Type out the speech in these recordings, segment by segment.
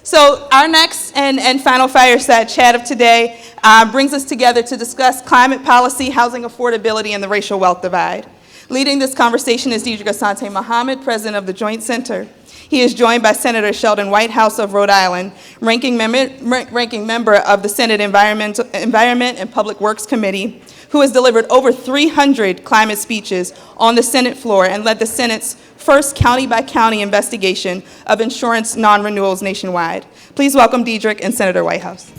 So our next and final fireside chat of today brings us together to discuss climate policy, housing affordability, and the racial wealth divide. Leading this conversation is Deidre Asante Muhammad, president of the Joint Center. He is joined by Senator Sheldon Whitehouse of Rhode Island, ranking member of the Senate Environment and Public Works Committee, who has delivered over 300 climate speeches on the Senate floor and led the Senate's first county-by-county investigation of insurance non-renewals nationwide. Please welcome Deidre and Senator Whitehouse.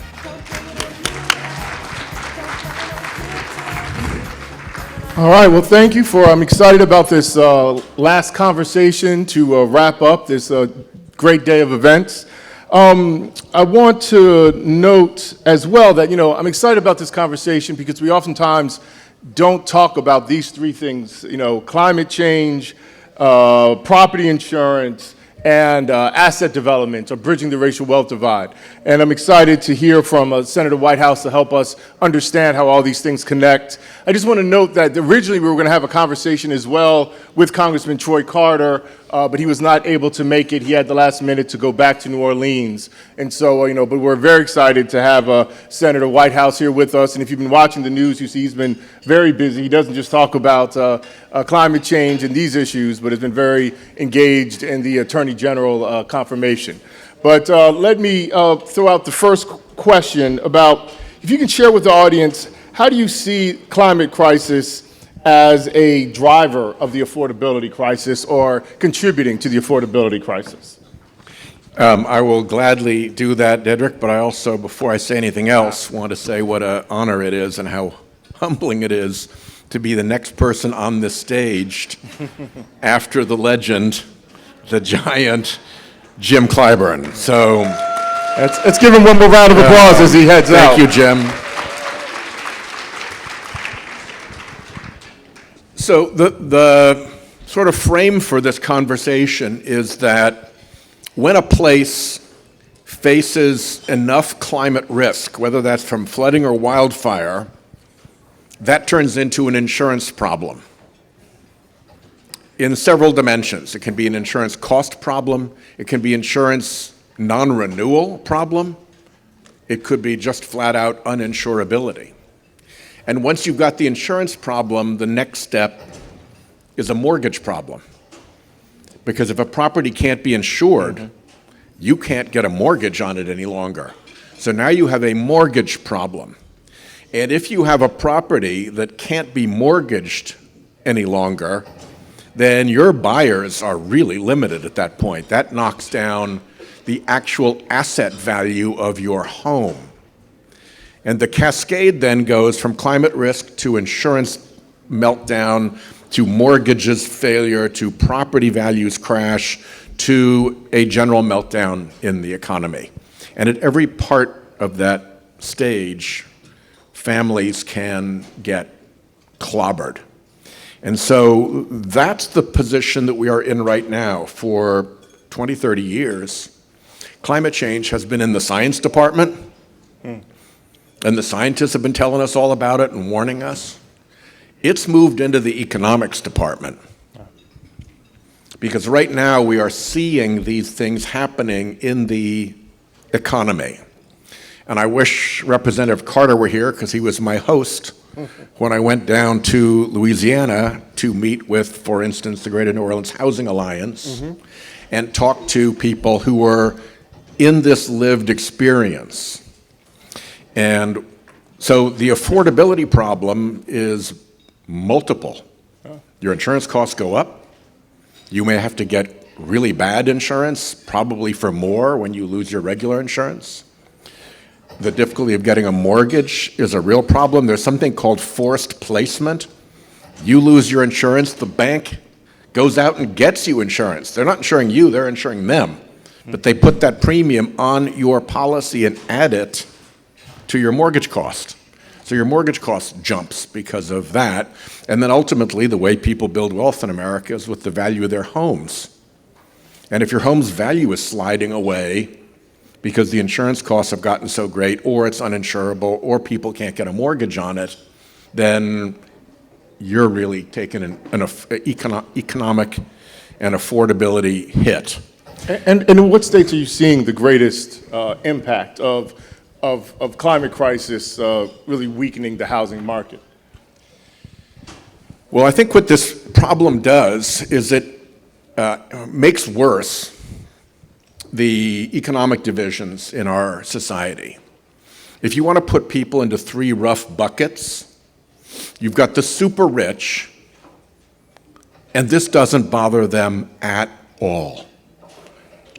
All right, well, thank you I'm excited about this last conversation to wrap up this great day of events. I want to note as well that, I'm excited about this conversation because we oftentimes don't talk about these three things, climate change, property insurance, and asset development, or bridging the racial wealth divide. And I'm excited to hear from Senator Whitehouse to help us understand how all these things connect. I just want to note that originally we were going to have a conversation as well with Congressman Troy Carter, but he was not able to make it. He had the last minute to go back to New Orleans. And so, but we're very excited to have Senator Whitehouse here with us. And if you've been watching the news, you see he's been very busy. He doesn't just talk about climate change and these issues, but has been very engaged in the Attorney General confirmation. But let me throw out the first question about, if you can share with the audience, how do you see climate crisis as a driver of the affordability crisis or contributing to the affordability crisis? I will gladly do that, Dedrick, but I also, before I say anything else, want to say what an honor it is and how humbling it is to be the next person on this stage after the legend, the giant, Jim Clyburn. So let's give him one more round of applause as he heads out. Thank you, Jim. So the sort of frame for this conversation is that when a place faces enough climate risk, whether that's from flooding or wildfire, that turns into an insurance problem in several dimensions. It can be an insurance cost problem. It can be insurance non-renewal problem. It could be just flat out uninsurability. And once you've got the insurance problem, the next step is a mortgage problem. Because if a property can't be insured, you can't get a mortgage on it any longer. So now you have a mortgage problem. And if you have a property that can't be mortgaged any longer, then your buyers are really limited at that point. That knocks down the actual asset value of your home. And the cascade then goes from climate risk to insurance meltdown, to mortgages failure, to property values crash, to a general meltdown in the economy. And at every part of that stage, families can get clobbered. And so that's the position that we are in right now. For 20, 30 years, climate change has been in the science department, and the scientists have been telling us all about it and warning us. It's moved into the economics department. Because right now we are seeing these things happening in the economy. And I wish Representative Carter were here, because he was my host when I went down to Louisiana to meet with, for instance, the Greater New Orleans Housing Alliance, and talk to people who were in this lived experience. And so the affordability problem is multiple. Your insurance costs go up. You may have to get really bad insurance, probably for more when you lose your regular insurance. The difficulty of getting a mortgage is a real problem. There's something called forced placement. You lose your insurance, the bank goes out and gets you insurance. They're not insuring you, they're insuring them. But they put that premium on your policy and add it to your mortgage cost. So your mortgage cost jumps because of that. And then ultimately, the way people build wealth in America is with the value of their homes. And if your home's value is sliding away because the insurance costs have gotten so great, or it's uninsurable, or people can't get a mortgage on it, then you're really taking an economic and affordability hit. And in what states are you seeing the greatest impact of climate crisis really weakening the housing market? Well, I think what this problem does is it makes worse the economic divisions in our society. If you want to put people into three rough buckets, you've got the super rich, and this doesn't bother them at all.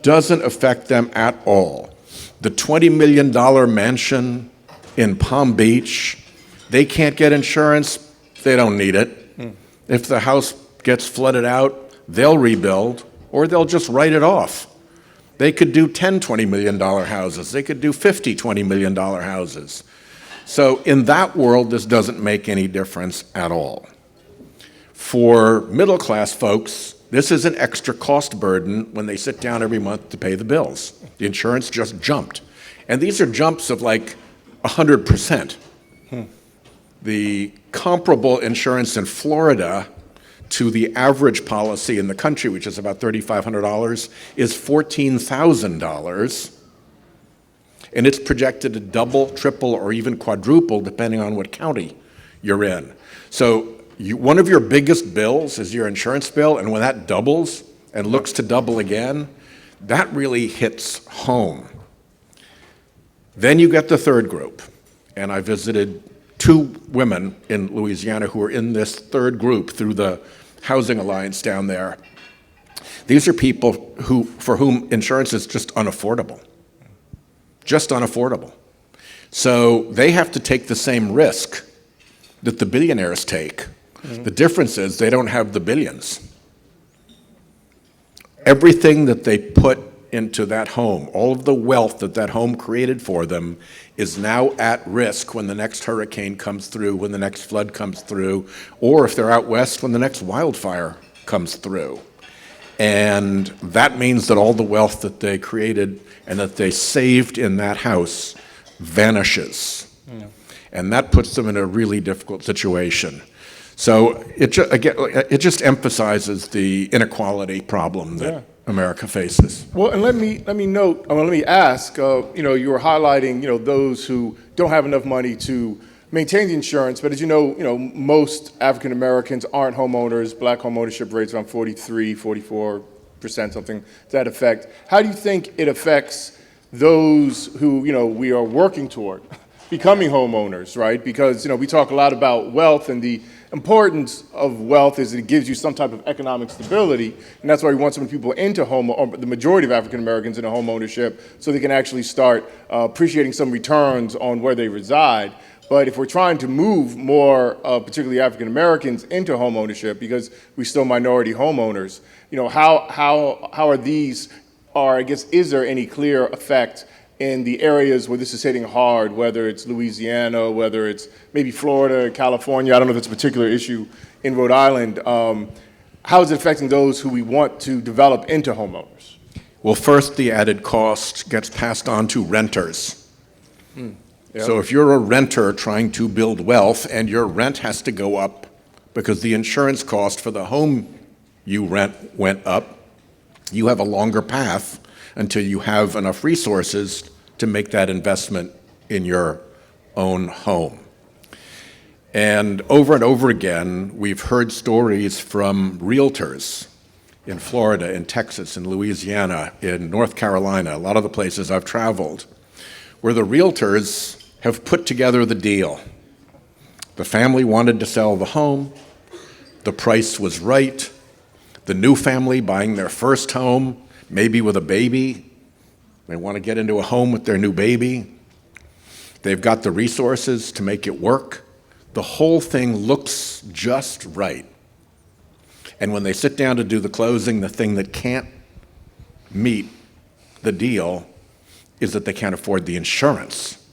Doesn't affect them at all. The $20 million mansion in Palm Beach, they can't get insurance, they don't need it. If the house gets flooded out, they'll rebuild, or they'll just write it off. They could do 10 $20 million houses. They could do 50 $20 million houses. So in that world, this doesn't make any difference at all. For middle-class folks, this is an extra cost burden when they sit down every month to pay the bills. The insurance just jumped. And these are jumps of like 100%. The comparable insurance in Florida to the average policy in the country, which is about $3,500, is $14,000. And it's projected to double, triple, or even quadruple depending on what county you're in. So one of your biggest bills is your insurance bill, and when that doubles and looks to double again, that really hits home. Then you get the third group, and I visited 2 women in Louisiana who are in this third group through the Housing Alliance down there. These are people for whom insurance is just unaffordable. Just unaffordable. So they have to take the same risk that the billionaires take. The difference is they don't have the billions. Everything that they put into that home, all of the wealth that that home created for them, is now at risk when the next hurricane comes through, when the next flood comes through, or if they're out west, when the next wildfire comes through. And that means that all the wealth that they created and that they saved in that house vanishes. And that puts them in a really difficult situation. So it just emphasizes the inequality problem that America faces. Well, and let me ask. You were highlighting, those who don't have enough money to maintain the insurance, but as you know, most African Americans aren't homeowners. Black home ownership rates around 43, 44%, something to that effect. How do you think it affects those who we are working toward becoming homeowners, right? Because we talk a lot about wealth, and the importance of wealth is it gives you some type of economic stability, and that's why we want so many people into the majority of African Americans into home ownership, so they can actually start appreciating some returns on where they reside. But if we're trying to move more, particularly African Americans, into home ownership, because we're still minority homeowners, how are these, or I guess, is there any clear effect in the areas where this is hitting hard, whether it's Louisiana, whether it's maybe Florida, California? I don't know if it's a particular issue in Rhode Island. How is it affecting those who we want to develop into homeowners? Well, first, the added cost gets passed on to renters. Yep. So if you're a renter trying to build wealth and your rent has to go up because the insurance cost for the home you rent went up, you have a longer path until you have enough resources to make that investment in your own home. And over again, we've heard stories from realtors in Florida, in Texas, in Louisiana, in North Carolina, a lot of the places I've traveled, where the realtors have put together the deal. The family wanted to sell the home, the price was right, the new family buying their first home, maybe with a baby, they want to get into a home with their new baby. They've got the resources to make it work. The whole thing looks just right. And when they sit down to do the closing, the thing that can't meet the deal is that they can't afford the insurance,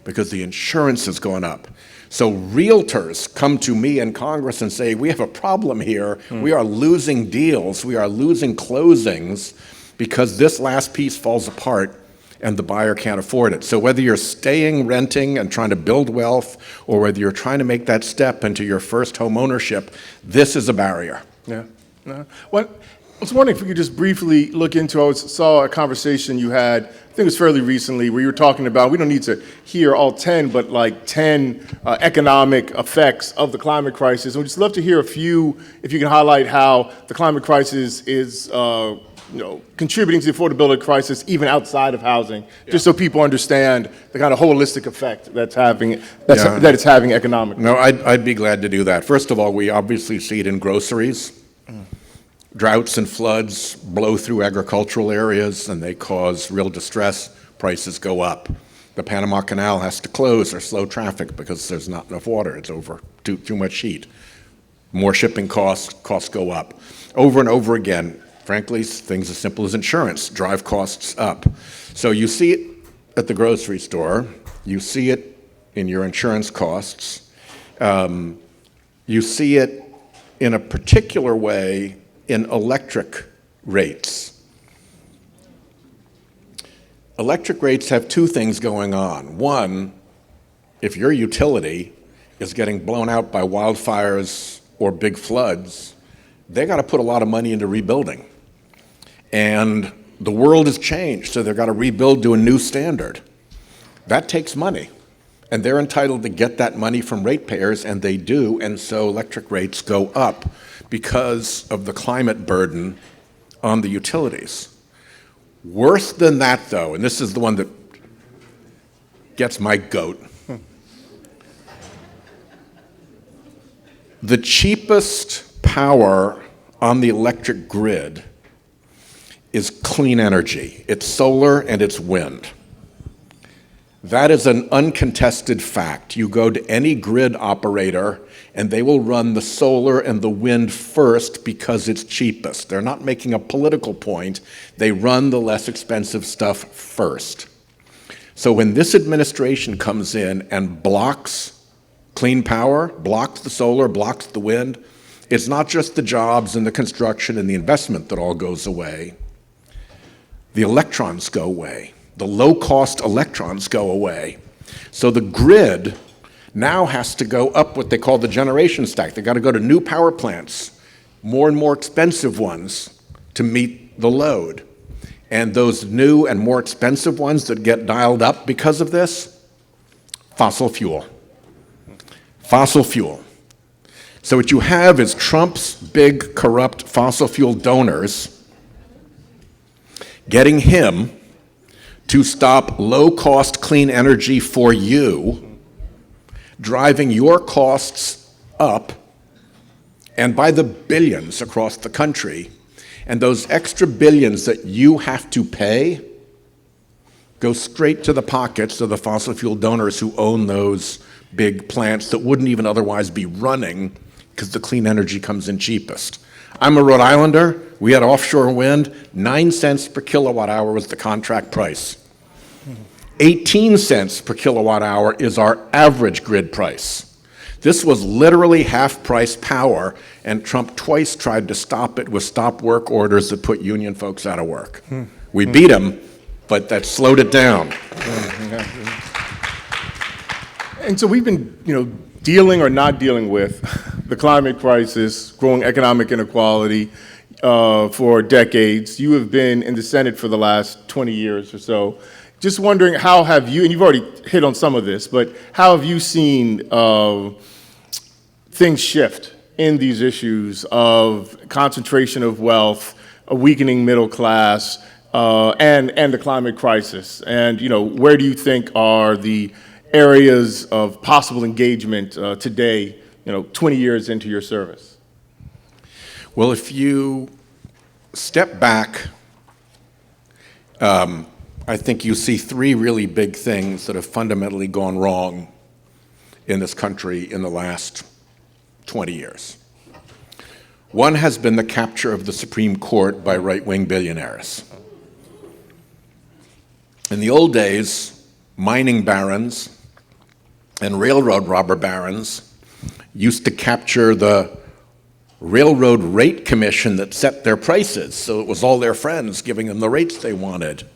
because the insurance has gone up. So realtors come to me in Congress and say, we have a problem here. We are losing deals. We are losing closings because this last piece falls apart and the buyer can't afford it. So whether you're staying renting and trying to build wealth, or whether you're trying to make that step into your first home ownership, this is a barrier. Yeah. Well, was wondering if we could just briefly look into, saw a conversation you had, I think it was fairly recently, where you were talking about, we don't need to hear all 10, but like 10 economic effects of the climate crisis. And we'd just love to hear a few, if you can highlight how the climate crisis is contributing to the affordability crisis even outside of housing, just so people understand the kind of holistic effect that it's having economically. No, I'd be glad to do that. First of all, we obviously see it in groceries. Droughts and floods blow through agricultural areas and they cause real distress. Prices go up. The Panama Canal has to close or slow traffic because there's not enough water. It's over too much heat. More shipping costs go up. Over and over again, frankly, things as simple as insurance drive costs up. So you see it at the grocery store. You see it in your insurance costs. You see it in a particular way in electric rates. Electric rates have two things going on. One, if your utility is getting blown out by wildfires or big floods, they got to put a lot of money into rebuilding. And the world has changed, so they've got to rebuild to a new standard. That takes money. And they're entitled to get that money from ratepayers, and they do, and so electric rates go up because of the climate burden on the utilities. Worse than that, though, and this is the one that gets my goat, the cheapest power on the electric grid is clean energy. It's solar and it's wind. That is an uncontested fact. You go to any grid operator and they will run the solar and the wind first because it's cheapest. They're not making a political point. They run the less expensive stuff first. So when this administration comes in and blocks clean power, blocks the solar, blocks the wind, it's not just the jobs and the construction and the investment that all goes away. The electrons go away. The low-cost electrons go away. So the grid now has to go up what they call the generation stack. They've got to go to new power plants, more and more expensive ones, to meet the load. And those new and more expensive ones that get dialed up because of this, fossil fuel. Fossil fuel. So what you have is Trump's big corrupt fossil fuel donors getting him to stop low-cost clean energy for you, driving your costs up, and by the billions across the country. And those extra billions that you have to pay go straight to the pockets of the fossil fuel donors who own those big plants that wouldn't even otherwise be running because the clean energy comes in cheapest. I'm a Rhode Islander. We had offshore wind. 9 cents per kilowatt hour was the contract price. 18 cents per kilowatt hour is our average grid price. This was literally half-price power, and Trump twice tried to stop it with stop work orders that put union folks out of work. We beat him, but that slowed it down. And so we've been, dealing or not dealing with the climate crisis, growing economic inequality for decades. You have been in the Senate for the last 20 years or so. Just wondering, how have you, and you've already hit on some of this, but how have you seen things shift in these issues of concentration of wealth, a weakening middle class, and the climate crisis? And where do you think are the areas of possible engagement today, 20 years into your service? Well, if you step back, I think you see three really big things that have fundamentally gone wrong in this country in the last 20 years. One has been the capture of the Supreme Court by right-wing billionaires. In the old days, mining barons and railroad robber barons used to capture the railroad rate commission that set their prices, so it was all their friends giving them the rates they wanted.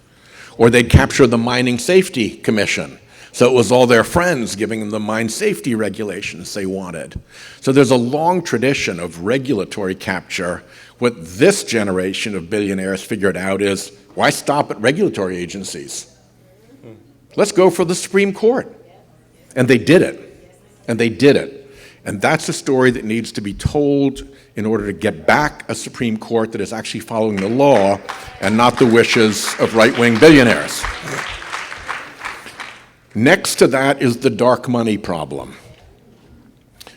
Or they'd capture the mining safety commission, So it was all their friends giving them the mine safety regulations they wanted. So there's a long tradition of regulatory capture. What this generation of billionaires figured out is, why stop at regulatory agencies? Let's go for the Supreme Court. And they did it. And they did it. And that's a story that needs to be told in order to get back a Supreme Court that is actually following the law and not the wishes of right-wing billionaires. Next to that is the dark money problem.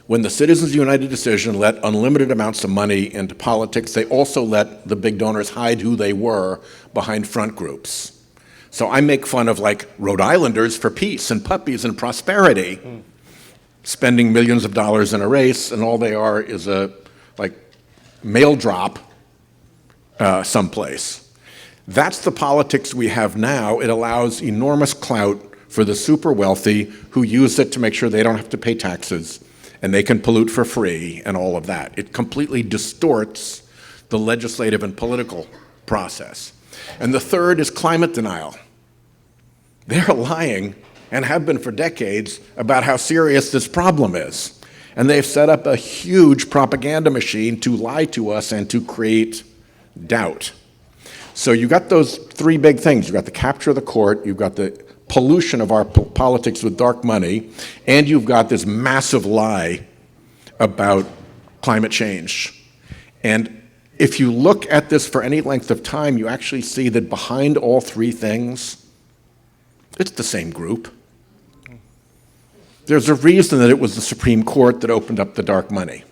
When the Citizens United decision let unlimited amounts of money into politics, they also let the big donors hide who they were behind front groups. So I make fun of like Rhode Islanders for peace and puppies and prosperity, spending millions of dollars in a race, and all they are is a like mail drop someplace. That's the politics we have now. It allows enormous clout for the super wealthy who use it to make sure they don't have to pay taxes and they can pollute for free and all of that. It completely distorts the legislative and political process. And the third is climate denial. They're lying, and have been for decades, about how serious this problem is. And they've set up a huge propaganda machine to lie to us and to create doubt. So you got those three big things. You've got the capture of the court, you've got the pollution of our politics with dark money, and you've got this massive lie about climate change. And if you look at this for any length of time, you actually see that behind all three things, it's the same group. There's a reason that it was the Supreme Court that opened up the dark money.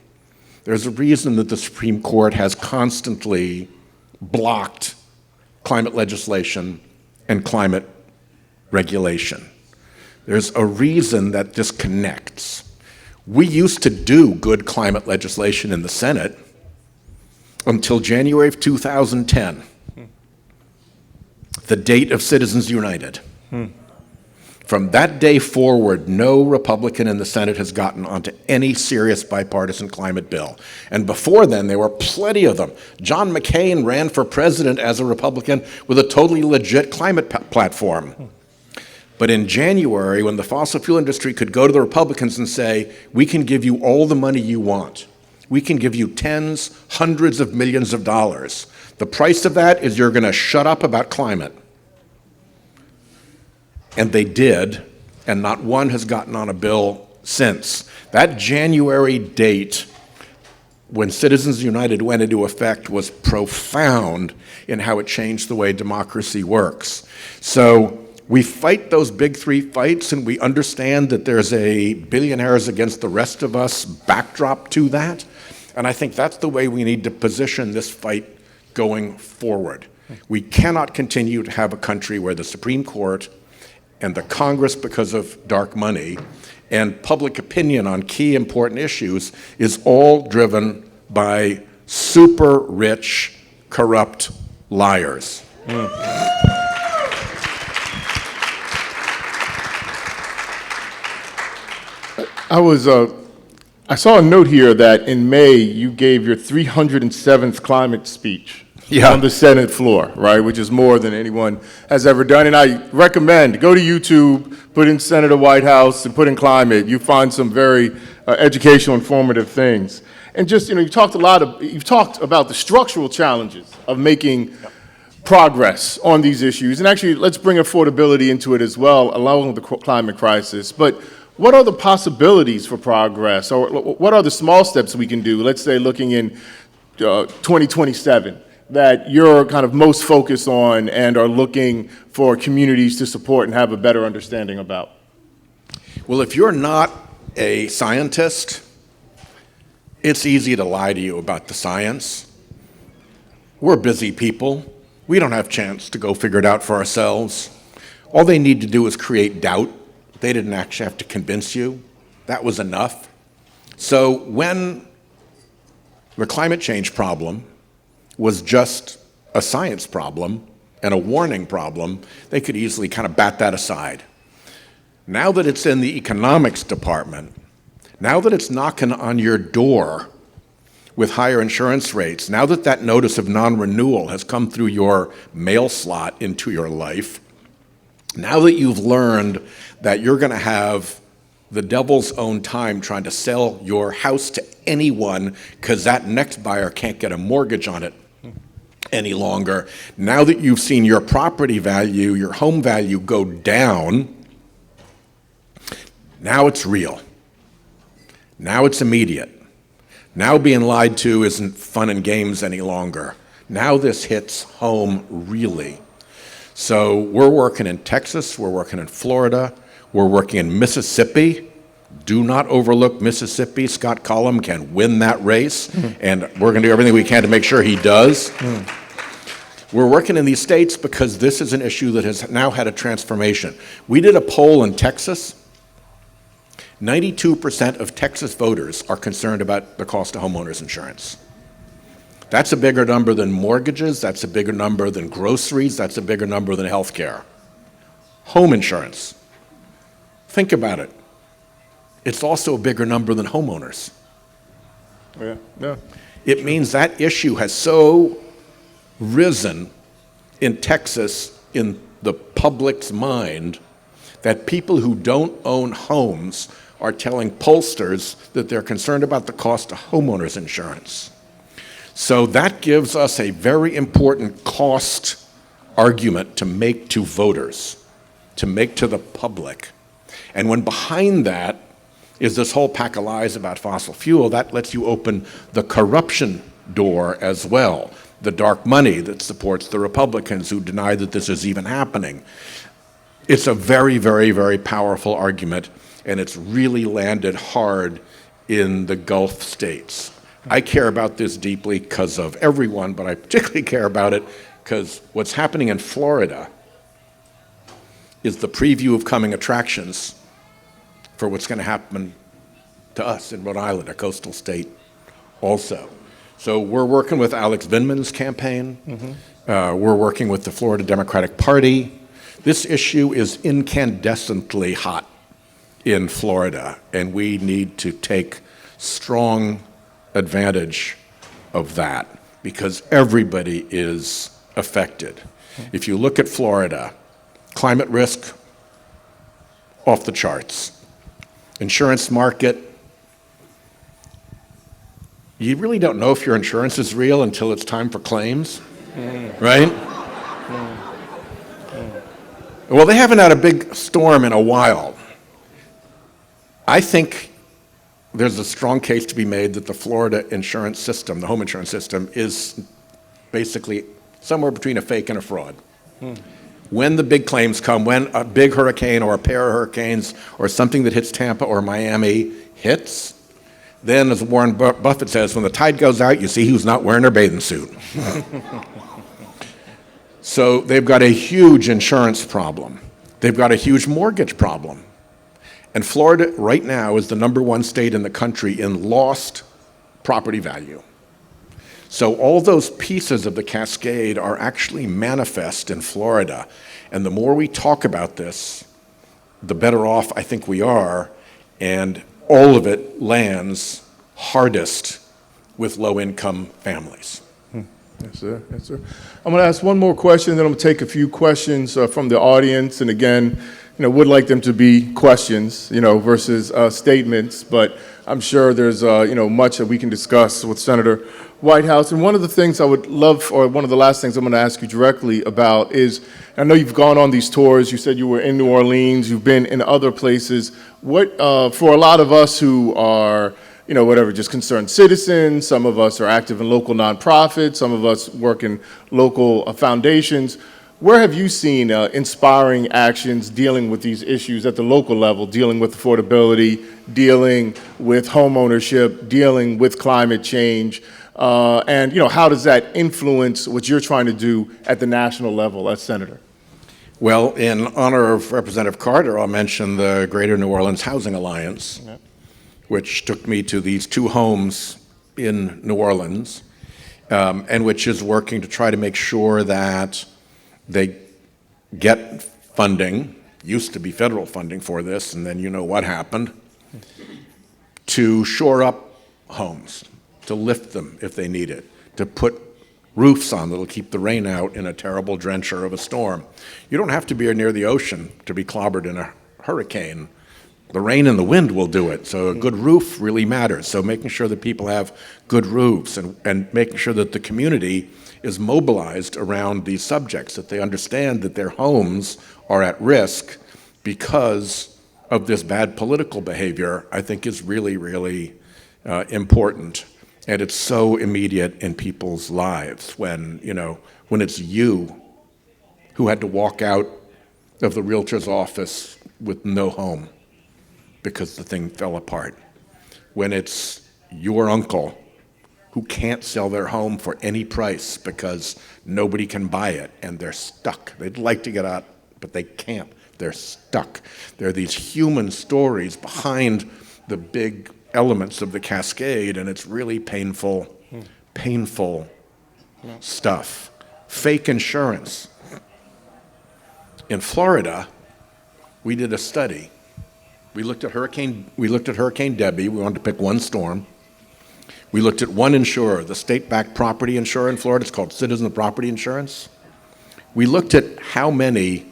There's a reason that the Supreme Court has constantly blocked climate legislation and climate regulation. There's a reason that this connects. We used to do good climate legislation in the Senate until January of 2010, the date of Citizens United. From that day forward, no Republican in the Senate has gotten onto any serious bipartisan climate bill. And before then, there were plenty of them. John McCain ran for president as a Republican with a totally legit climate platform. But in January, when the fossil fuel industry could go to the Republicans and say, we can give you all the money you want. We can give you tens, hundreds of millions of dollars. The price of that is you're going to shut up about climate. And they did, and not one has gotten on a bill since. That January date, when Citizens United went into effect, was profound in how it changed the way democracy works. So we fight those big three fights, and we understand that there's a billionaires against the rest of us backdrop to that. And I think that's the way we need to position this fight going forward. We cannot continue to have a country where the Supreme Court and the Congress, because of dark money, and public opinion on key important issues is all driven by super rich, corrupt liars. I saw a note here that in May you gave your 307th climate speech on the Senate floor, right, which is more than anyone has ever done. And I recommend, go to YouTube, put in Senator Whitehouse, and put in climate. You find some very educational, informative things. And just, you've talked about the structural challenges of making progress on these issues. And actually, let's bring affordability into it as well, along with the climate crisis. But what are the possibilities for progress, or what are the small steps we can do, let's say looking in 2027, that you're kind of most focused on and are looking for communities to support and have a better understanding about? Well, if you're not a scientist, it's easy to lie to you about the science. We're busy people. We don't have a chance to go figure it out for ourselves. All they need to do is create doubt. They didn't actually have to convince you. That was enough. So when the climate change problem was just a science problem and a warning problem, they could easily kind of bat that aside. Now that it's in the economics department, now that it's knocking on your door with higher insurance rates, now that that notice of non-renewal has come through your mail slot into your life, Now that you've learned that you're going to have the devil's own time trying to sell your house to anyone because that next buyer can't get a mortgage on it any longer, now that you've seen your property value, your home value go down, now it's real. Now it's immediate. Now being lied to isn't fun and games any longer. Now this hits home really. So we're working in Texas, we're working in Florida, we're working in Mississippi. Do not overlook Mississippi. Scott Cullum can win that race, and we're going to do everything we can to make sure he does. We're working in these states because this is an issue that has now had a transformation. We did a poll in Texas. 92% of Texas voters are concerned about the cost of homeowners insurance. That's a bigger number than mortgages, that's a bigger number than groceries, that's a bigger number than health care. Home insurance. Think about it. It's also a bigger number than homeowners. Yeah. It means that issue has so risen in Texas in the public's mind that people who don't own homes are telling pollsters that they're concerned about the cost of homeowners insurance. So that gives us a very important cost argument to make to voters, to make to the public. And when behind that is this whole pack of lies about fossil fuel, that lets you open the corruption door as well, the dark money that supports the Republicans who deny that this is even happening. It's a very, very, very powerful argument, and it's really landed hard in the Gulf states. I care about this deeply because of everyone, but I particularly care about it because what's happening in Florida is the preview of coming attractions for what's going to happen to us in Rhode Island, a coastal state also. So we're working with Alex Vindman's campaign. We're working with the Florida Democratic Party. This issue is incandescently hot in Florida, and we need to take strong advantage of that because everybody is affected. If you look at Florida, climate risk, off the charts. Insurance market, you really don't know if your insurance is real until it's time for claims, right? Well, they haven't had a big storm in a while. I think there's a strong case to be made that the Florida insurance system, the home insurance system, is basically somewhere between a fake and a fraud. When the big claims come, when a big hurricane or a pair of hurricanes or something that hits Tampa or Miami hits, then as Warren Buffett says, when the tide goes out, you see who's not wearing their bathing suit. So they've got a huge insurance problem. They've got a huge mortgage problem. And Florida right now is the #1 state in the country in lost property value. So all those pieces of the cascade are actually manifest in Florida. And the more we talk about this, the better off I think we are. And all of it lands hardest with low-income families. Yes, sir. Yes, sir. I'm going to ask one more question, then I'm going to take a few questions from the audience. And again, would like them to be questions, versus statements. But I'm sure there's, much that we can discuss with Senator Whitehouse. And one of the things I would love, or one of the last things I'm going to ask you directly about is, I know you've gone on these tours. You said you were in New Orleans. You've been in other places. What, for a lot of us who are, just concerned citizens, some of us are active in local nonprofits, some of us work in local foundations. Where have you seen inspiring actions dealing with these issues at the local level, dealing with affordability, dealing with home ownership, dealing with climate change? And how does that influence what you're trying to do at the national level as senator? Well, in honor of Representative Carter, I'll mention the Greater New Orleans Housing Alliance, which took me to these 2 homes in New Orleans, and which is working to try to make sure that they get funding, used to be federal funding for this, and then you know what happened, to shore up homes, to lift them if they need it, to put roofs on that'll keep the rain out in a terrible drencher of a storm. You don't have to be near the ocean to be clobbered in a hurricane. The rain and the wind will do it, so a good roof really matters. So making sure that people have good roofs and making sure that the community is mobilized around these subjects, that they understand that their homes are at risk because of this bad political behavior, I think is really, really important. And it's so immediate in people's lives when it's you who had to walk out of the realtor's office with no home because the thing fell apart. When it's your uncle who can't sell their home for any price because nobody can buy it and they're stuck. They'd like to get out, but they can't. They're stuck. There are these human stories behind the big elements of the cascade, and it's really painful stuff. Fake insurance. In Florida, we did a study. We looked at Hurricane Debbie. We wanted to pick one storm. We looked at one insurer, the state-backed property insurer in Florida. It's called Citizens Property Insurance. We looked at how many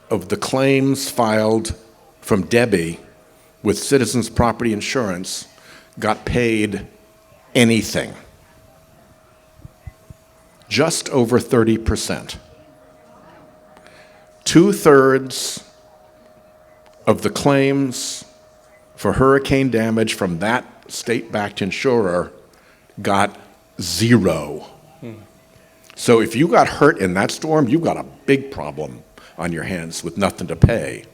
of the claims filed from Debbie with Citizens Property Insurance got paid anything. Just over 30%. 2/3 of the claims for hurricane damage from that state-backed insurer got zero. So if you got hurt in that storm, you've got a big problem on your hands with nothing to pay.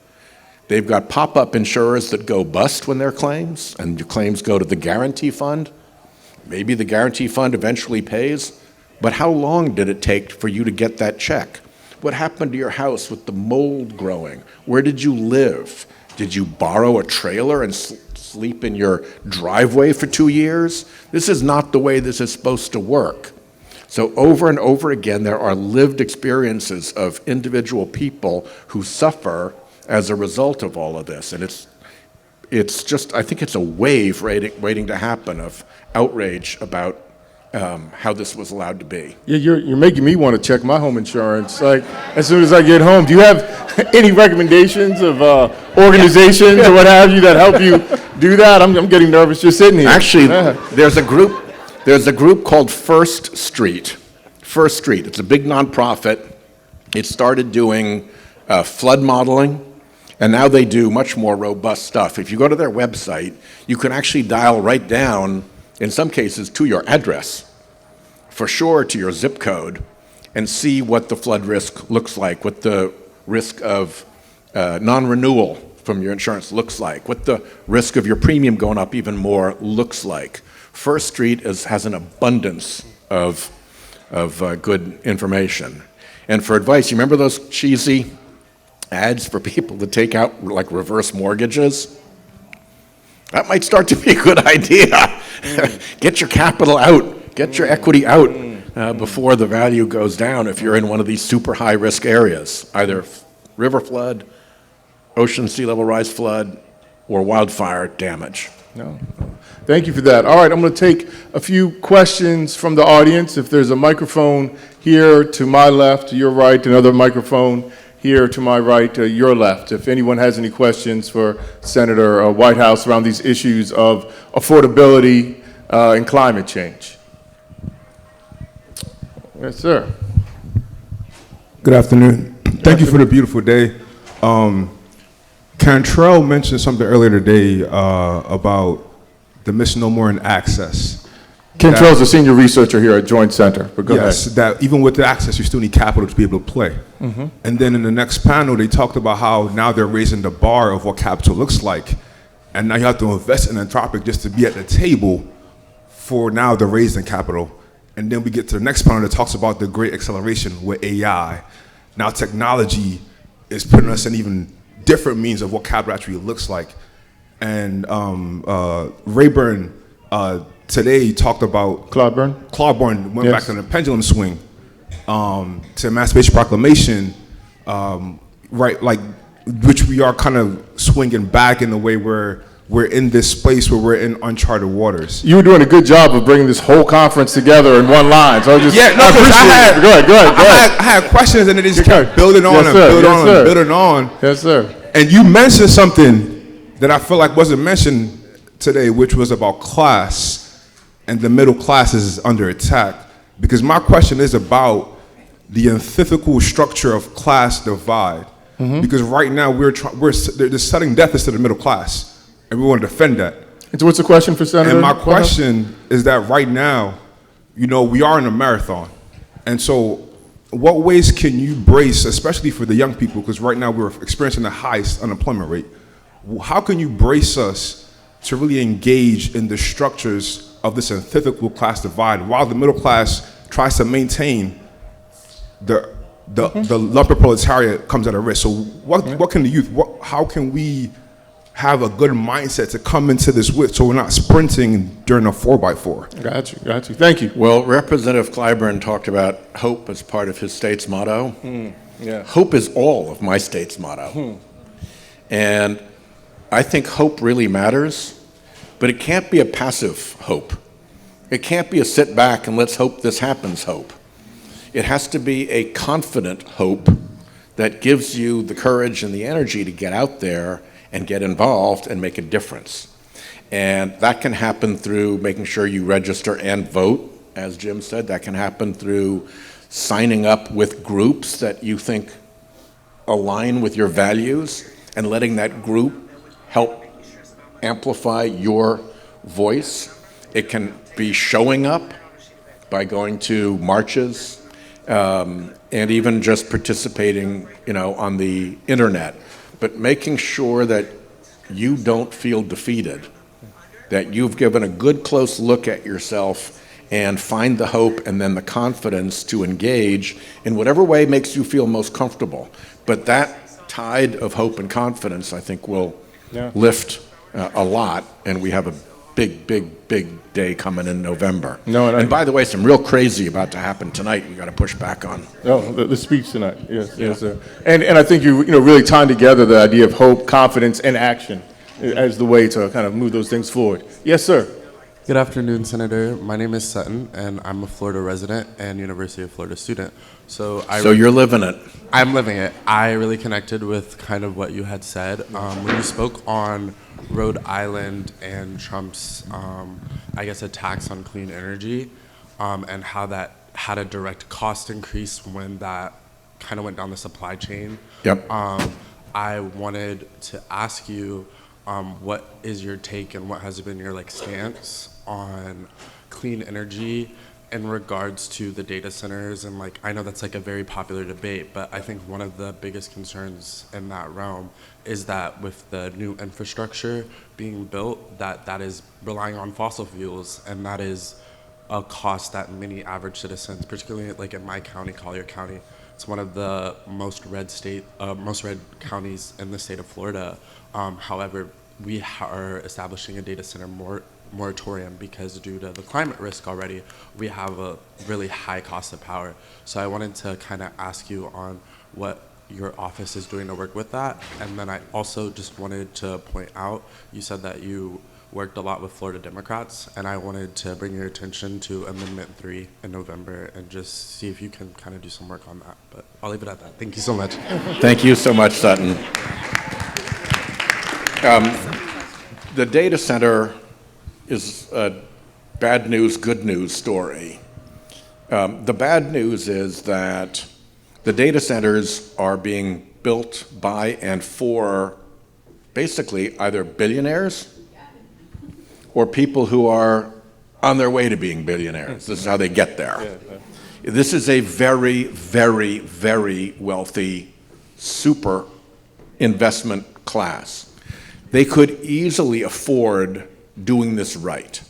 They've got pop-up insurers that go bust when their claims, and your claims go to the guarantee fund. Maybe the guarantee fund eventually pays, but how long did it take for you to get that check? What happened to your house with the mold growing? Where did you live? Did you borrow a trailer and sleep in your driveway for 2 years? This is not the way this is supposed to work. So over and over again, there are lived experiences of individual people who suffer as a result of all of this. And it's just, I think it's a wave waiting to happen of outrage about how this was allowed to be. Yeah, you're making me want to check my home insurance, like, as soon as I get home. Do you have any recommendations of organizations or what have you that help you do that? I'm getting nervous just sitting here. Actually, there's a group called First Street. First Street, it's a big nonprofit. It started doing flood modeling, and now they do much more robust stuff. If you go to their website, you can actually dial right down, in some cases, to your address, for sure to your zip code, and see what the flood risk looks like, what the risk of non-renewal from your insurance looks like, what the risk of your premium going up even more looks like. First Street has an abundance of good information. And for advice, you remember those cheesy ads for people to take out like reverse mortgages? That might start to be a good idea. Get your capital out, get your equity out before the value goes down if you're in one of these super high risk areas, either river flood, ocean sea level rise flood, or wildfire damage. No. Thank you for that. All right, I'm going to take a few questions from the audience. If there's a microphone here to my left, to your right, another microphone here to my right, to your left. If anyone has any questions for Senator Whitehouse around these issues of affordability and climate change. Yes, sir. Good afternoon. Thank you for the beautiful day. Cantrell mentioned something earlier today about the misnomer in access. Cantrell's a senior researcher here at Joint Center, but go yes, ahead. that even with the access, you still need capital to be able to play. And then in the next panel, they talked about how now they're raising the bar of what capital looks like. And now you have to invest in Anthropic just to be at the table for now the raising capital. And then we get to the next panel that talks about the great acceleration with AI. Now technology is putting us in even different means of what capital actually looks like. And Rayburn today talked about Claude went back to the pendulum swing to Emancipation Proclamation, right? Like, which we are kind of swinging back in a way where we're in this space where we're in uncharted waters. You were doing a good job of bringing this whole conference together in one line. So I just, Yeah, no, I 'cause appreciate it. Go ahead, go ahead, go ahead. I had questions, and it just kept building on Yes, and sir. building Yes, on sir. and building on. Yes, sir. And you mentioned something that I feel like wasn't mentioned today, which was about class, and the middle class is under attack. Because my question is about the antithetical structure of class divide. Because right now they're setting deficit to the middle class, and we want to defend that. And so what's the question for Senator? And my question is that right now, we are in a marathon. And so what ways can you brace, especially for the young people, because right now we're experiencing the highest unemployment rate. How can you brace us to really engage in the structures of this antithetical class divide while the middle class tries to maintain the lumper proletariat comes at a risk? So what can the youth, how can we have a good mindset to come into this with, so we're not sprinting during a 4x4? Got you. Thank you. Well, Representative Clyburn talked about hope as part of his state's motto. Yeah. Hope is all of my state's motto. And I think hope really matters, but it can't be a passive hope. It can't be a sit back and let's hope this happens hope. It has to be a confident hope that gives you the courage and the energy to get out there and get involved and make a difference. And that can happen through making sure you register and vote, as Jim said. That can happen through signing up with groups that you think align with your values and letting that group help amplify your voice. It can be showing up by going to marches, and even just participating, on the internet. But making sure that you don't feel defeated, that you've given a good close look at yourself and find the hope and then the confidence to engage in whatever way makes you feel most comfortable. But that tide of hope and confidence, I think, will lift a lot, and we have a big day coming in November. And by the way, some real crazy about to happen tonight we got to push back on. Oh, the speech tonight. Yes, sir. And I think you really tying together the idea of hope, confidence, and action as the way to kind of move those things forward. Yes, sir. Good afternoon, Senator. My name is Sutton, and I'm a Florida resident and University of Florida student. So you're living it. I'm living it. I really connected with kind of what you had said. When you spoke on Rhode Island and Trump's, attacks on clean energy, and how that had a direct cost increase when that kind of went down the supply chain. Yep. I wanted to ask you, what is your take and what has been your stance on clean energy in regards to the data centers? And I know that's a very popular debate, but I think one of the biggest concerns in that realm is that with the new infrastructure being built, that is relying on fossil fuels, and that is a cost that many average citizens, particularly in my county, Collier County, it's one of the most red counties in the state of Florida. However, we are establishing a data center moratorium because due to the climate risk already, we have a really high cost of power. So I wanted to kind of ask you on what your office is doing to work with that. And then I also just wanted to point out, you said that you worked a lot with Florida Democrats, and I wanted to bring your attention to Amendment 3 in November and just see if you can kind of do some work on that. But I'll leave it at that. Thank you so much. Thank you so much, Sutton. The data center is a bad news, good news story. The bad news is that the data centers are being built by and for basically either billionaires or people who are on their way to being billionaires. This is how they get there. This is a very, very, very wealthy super investment class. They could easily afford doing this right.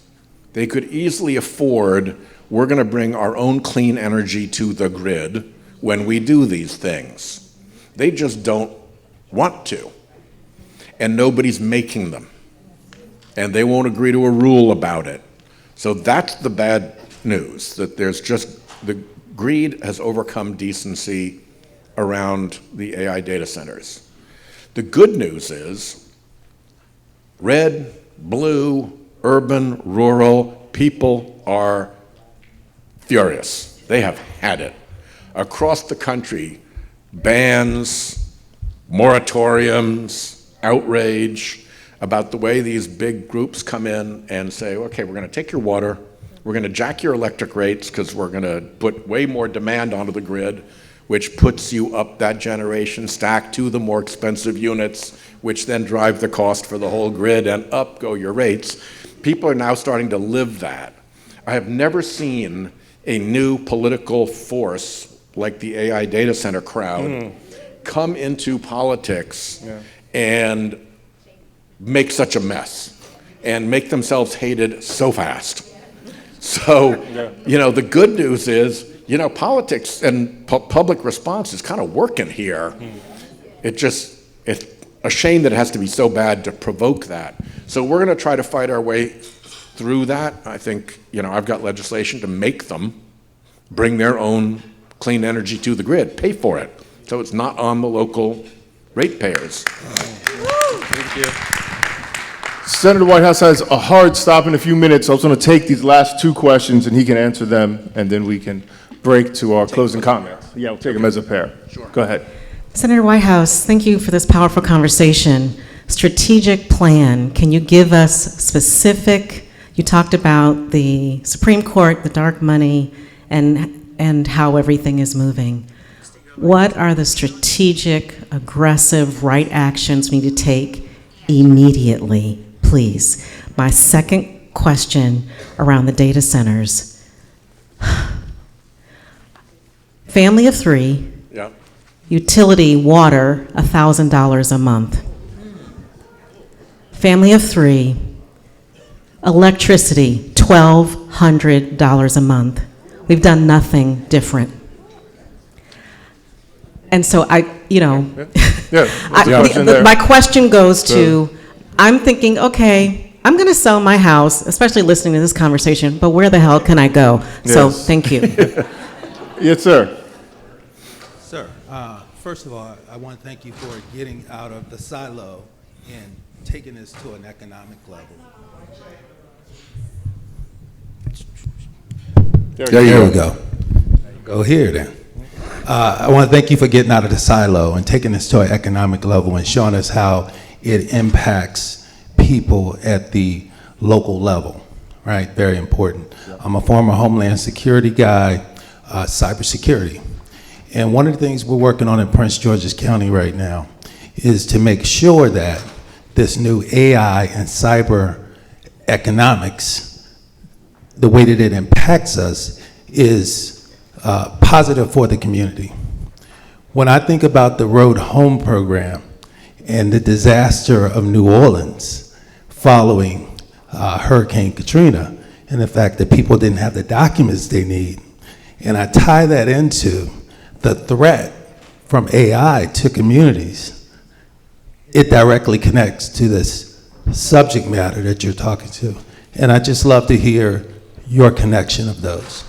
They could easily afford, we're going to bring our own clean energy to the grid when we do these things. They just don't want to. And nobody's making them. And they won't agree to a rule about it. So that's the bad news, that there's just, the greed has overcome decency around the AI data centers. The good news is red, blue, urban, rural, people are furious. They have had it. Across the country, bans, moratoriums, outrage about the way these big groups come in and say, okay, we're going to take your water, we're going to jack your electric rates because we're going to put way more demand onto the grid, which puts you up that generation stack to the more expensive units, which then drive the cost for the whole grid, and up go your rates. People are now starting to live that. I have never seen a new political force like the AI data center crowd come into politics and make such a mess and make themselves hated so fast. So, the good news is, politics and public response is kind of working here. It's a shame that it has to be so bad to provoke that. So we're going to try to fight our way through that. I think, I've got legislation to make them bring their own clean energy to the grid, pay for it, so it's not on the local ratepayers. Thank you. Senator Whitehouse has a hard stop in a few minutes, so I was going to take these last two questions, and he can answer them, and then we can break to our closing comments. Yeah, we'll take them as a pair. Sure. Go ahead. Senator Whitehouse, thank you for this powerful conversation. Strategic plan, can you give us specific, you talked about the Supreme Court, the dark money, and how everything is moving. What are the strategic, aggressive, right actions we need to take immediately, please? My second question around the data centers. Family of three, Yeah. utility, water, $1,000 a month. Family of three, electricity, $1,200 a month. We've done nothing different. And so my question goes to, I'm thinking, okay, I'm going to sell my house, especially listening to this conversation, but where the hell can I go? So thank you. Yes, sir. Sir, first of all, I want to thank you for getting out of the silo and taking this to an economic level. There we go. Go here then. I want to thank you for getting out of the silo and taking this to an economic level and showing us how it impacts people at the local level, right? Very important. I'm a former Homeland Security guy, cybersecurity. And one of the things we're working on in Prince George's County right now is to make sure that this new AI and cyber economics, the way that it impacts us is positive for the community. When I think about the Road Home program and the disaster of New Orleans following Hurricane Katrina, and the fact that people didn't have the documents they need, and I tie that into the threat from AI to communities, it directly connects to this subject matter that you're talking to. And I'd just love to hear your connection of those.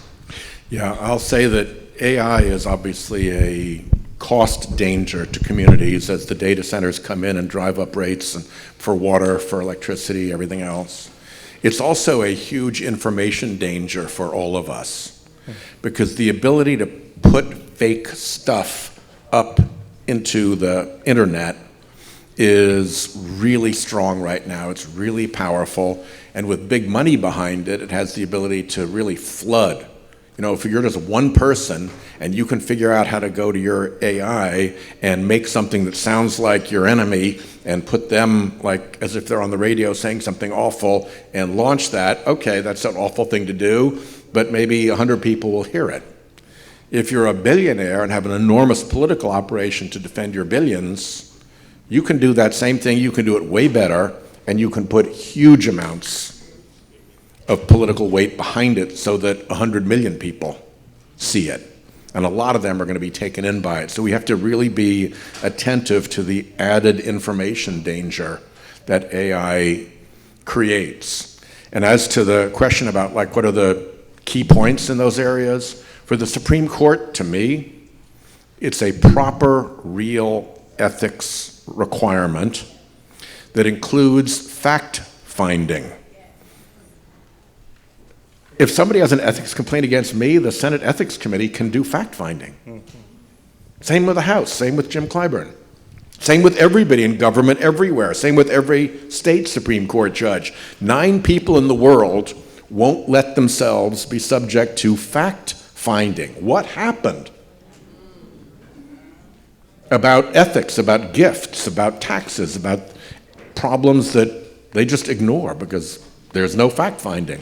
Yeah, I'll say that AI is obviously a cost danger to communities as the data centers come in and drive up rates for water, for electricity, everything else. It's also a huge information danger for all of us, because the ability to put fake stuff up into the internet is really strong right now. It's really powerful, and with big money behind it, it has the ability to really flood. If you're just one person and you can figure out how to go to your AI and make something that sounds like your enemy and put them like as if they're on the radio saying something awful and launch that, okay, that's an awful thing to do, but maybe 100 people will hear it. If you're a billionaire and have an enormous political operation to defend your billions, you can do that same thing, you can do it way better, and you can put huge amounts of political weight behind it so that 100 million people see it. And a lot of them are going to be taken in by it. So we have to really be attentive to the added information danger that AI creates. And as to the question about what are the key points in those areas, for the Supreme Court, to me, it's a proper, real ethics requirement that includes fact-finding. If somebody has an ethics complaint against me, the Senate Ethics Committee can do fact-finding. Same with the House, same with Jim Clyburn. Same with everybody in government everywhere. Same with every state Supreme Court judge. 9 people in the world won't let themselves be subject to fact-finding. What happened? About ethics, about gifts, about taxes, about problems that they just ignore because there's no fact-finding.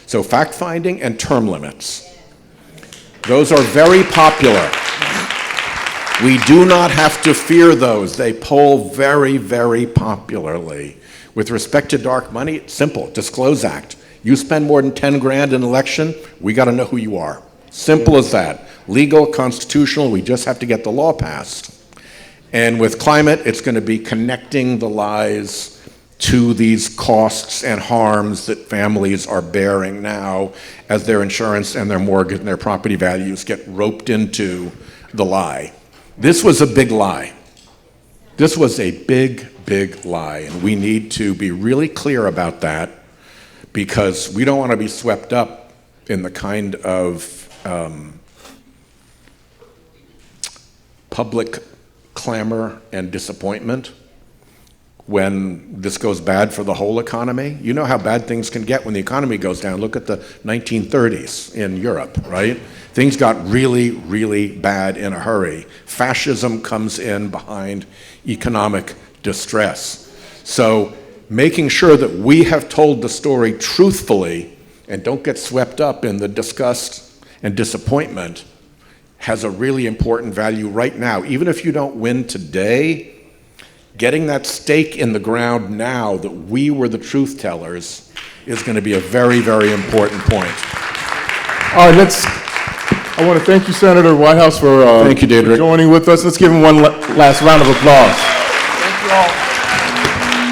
So fact-finding and term limits. Those are very popular. We do not have to fear those. They poll very, very popularly. With respect to dark money, it's simple, Disclose Act. You spend more than 10 grand in an election, we got to know who you are. Simple as that. Legal, constitutional, we just have to get the law passed. And with climate, it's going to be connecting the lies to these costs and harms that families are bearing now as their insurance and their mortgage and their property values get roped into the lie. This was a big lie. This was a big, big lie, and we need to be really clear about that because we don't want to be swept up in the kind of public clamor and disappointment when this goes bad for the whole economy. You know how bad things can get when the economy goes down. Look at the 1930s in Europe, right? Things got really, really bad in a hurry. Fascism comes in behind economic distress. So making sure that we have told the story truthfully and don't get swept up in the disgust and disappointment has a really important value right now. Even if you don't win today, getting that stake in the ground now that we were the truth tellers is going to be a very, very important point. All right, I want to thank you, Senator Whitehouse, for Thank you, David. for joining with us. Let's give him one last round of applause. Thank you all.